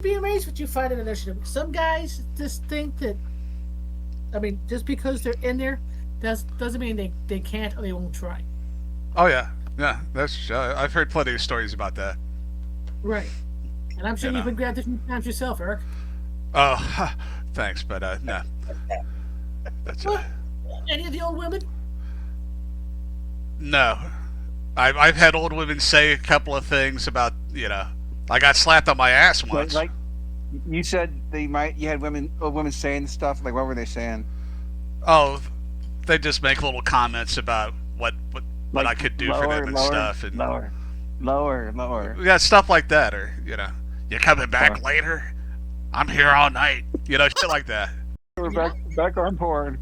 be amazed what you find in the nursing home. Some guys just think that, I mean, just because they're in there, doesn't mean they can't or they won't try. Oh yeah, yeah. That's I've heard plenty of stories about that. Right. And I'm sure You you've know. been grabbed a few times yourself, Eric. Oh, thanks, but no. That's What? Any of the old women? no. I've had old women say a couple of things about I got slapped on my ass once. Like you said, you had old women saying stuff. Like, what were they saying? Oh, they just make little comments about what Like, I could do for them and stuff, and lower. yeah, stuff like that, or you coming back later? I'm here all night, shit like that. We're back on board.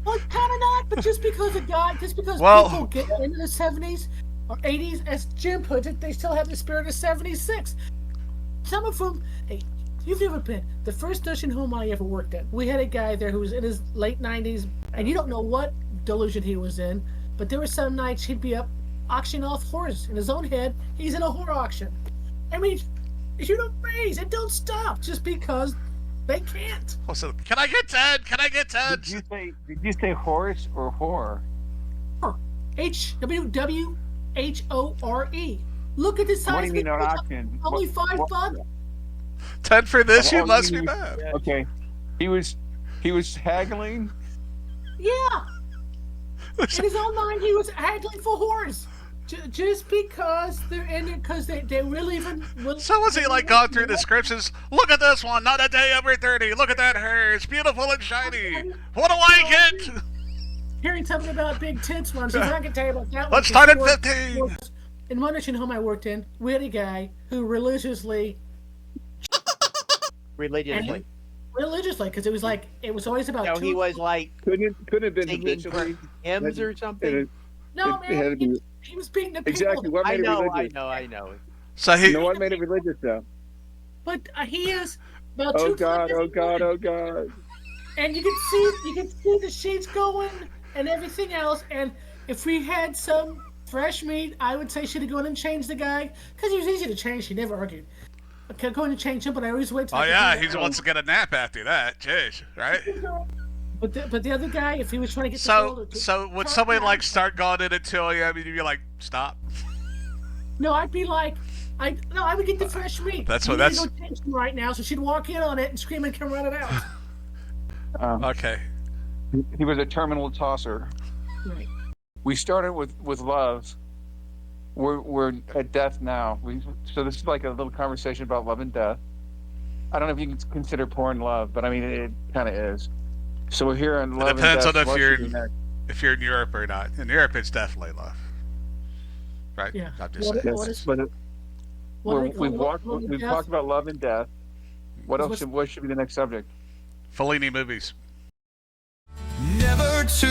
Well, kind of not, but just because people get into the 70s or 80s, as Jim put it, they still have the spirit of 76. Some of them, hey, you've never been. The first nursing home I ever worked at, we had a guy there who was in his late 90s, and you don't know what delusion he was in, but there were some nights he'd be up auctioning off horses. In his own head, he's in a whore auction. I mean, you don't raise and don't stop just because they can't. Oh, so can I get 10? Can I get 10? Did you say horse or whore? HWWHORE. Look at the size. What do you mean an auction? Only $5. 10 for this? You must be mad. Okay, he was haggling. Yeah. In his own mind, he was haggling for whores. Just because they're in it, because they really even. So was he like going through descriptions? Look at this one, not a day over 30. Look at that hair, it's beautiful and shiny. What do I get? Hearing something about big tits once, I can tell you about that one. Let's start at 15. In one nursing home I worked in, we had a guy who religiously, because it was always about. No, he was like Couldn't have been singing habitually hymns or something. No, it had to be- he was beating the people. Exactly. What I made it religious? I know. So he. You know what made it religious, though? But he is about Oh 2 God! foot Oh God! Oh God! And you can see the sheets going and everything else. And if we had some fresh meat, I would say she'd have gone and changed the guy because he was easy to change. She never argued. I kept going to change him, but I always wait till. Oh yeah, he wants to get a nap after that. Jeez, right? But the other guy, if he was trying to get So would somebody like start going in and tell you? I mean, you'd be like, stop. No, I'd be like, I would get the fresh meat. That's You what need that's. to go change him right now. So she'd walk in on it and scream and come run it out. Okay. He was a terminal tosser. Right. We started with love. We're at death now. So this is like a little conversation about love and death. I don't know if you can consider porn love, but I mean it kind of is. So we're here on love and death. It depends on if you're in Europe or not. In Europe, it's definitely love. Right? Yeah. I'm just saying. We've talked about love and death. What should be the next subject? Fellini movies. Never to